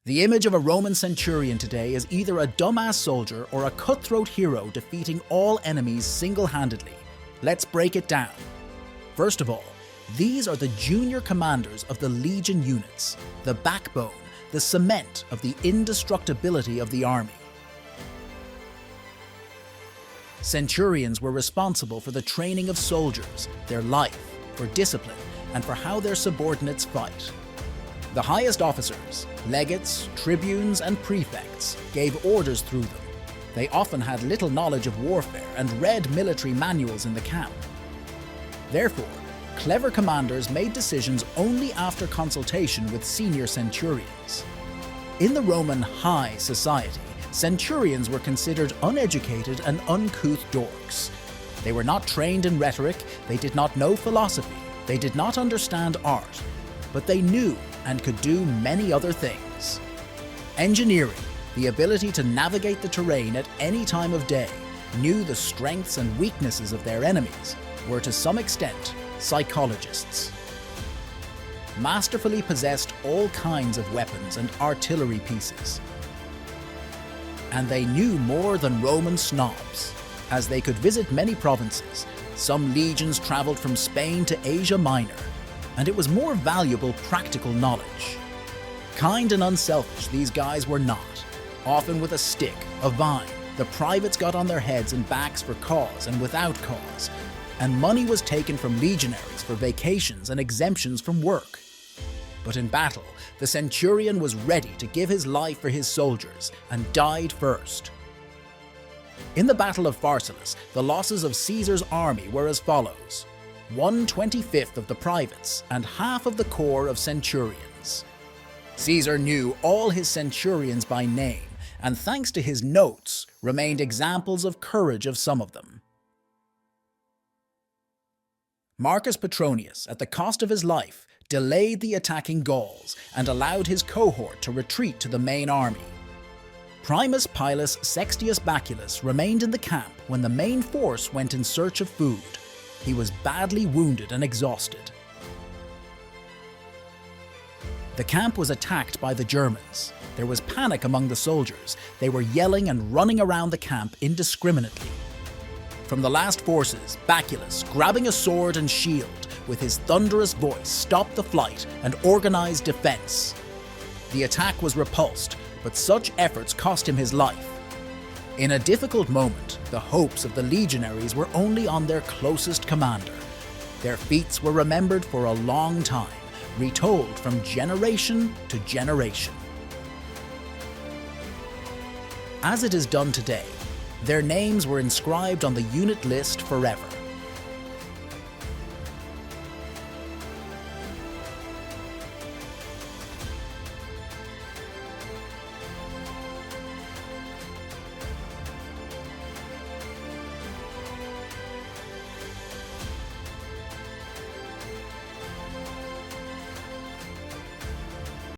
The image of a Roman centurion today is either a dumbass soldier or a cutthroat hero defeating all enemies single-handedly. Let's break it down. First of all, these are the junior commanders of the legion units, the backbone, the cement of the indestructibility of the army. Centurions were responsible for the training of soldiers, their life, for discipline, and for how their subordinates fight. The highest officers, legates, tribunes, and prefects gave orders through them. They often had little knowledge of warfare and read military manuals in the camp. Therefore, clever commanders made decisions only after consultation with senior centurions. In the Roman high society, centurions were considered uneducated and uncouth dorks. They were not trained in rhetoric, they did not know philosophy, they did not understand art, but they knew and could do many other things. Engineering, the ability to navigate the terrain at any time of day, knew the strengths and weaknesses of their enemies, were to some extent psychologists. Masterfully possessed all kinds of weapons and artillery pieces. And they knew more than Roman snobs, as they could visit many provinces. Some legions traveled from Spain to Asia Minor, and it was more valuable practical knowledge. Kind and unselfish these guys were not. Often with a stick, a vine, the privates got on their heads and backs for cause and without cause, and money was taken from legionaries for vacations and exemptions from work. But in battle, the centurion was ready to give his life for his soldiers and died first. In the Battle of Pharsalus, the losses of Caesar's army were as follows: 1/25 of the privates and half of the corps of centurions. Caesar knew all his centurions by name, and thanks to his notes, remained examples of courage of some of them. Marcus Petronius, at the cost of his life, delayed the attacking Gauls and allowed his cohort to retreat to the main army. Primus Pilus Sextius Baculus remained in the camp when the main force went in search of food. He was badly wounded and exhausted. The camp was attacked by the Germans. There was panic among the soldiers. They were yelling and running around the camp indiscriminately. From the last forces, Baculus, grabbing a sword and shield, with his thunderous voice stopped the flight and organized defense. The attack was repulsed, but such efforts cost him his life. In a difficult moment, the hopes of the legionaries were only on their closest commander. Their feats were remembered for a long time, retold from generation to generation. As it is done today, their names were inscribed on the unit list forever.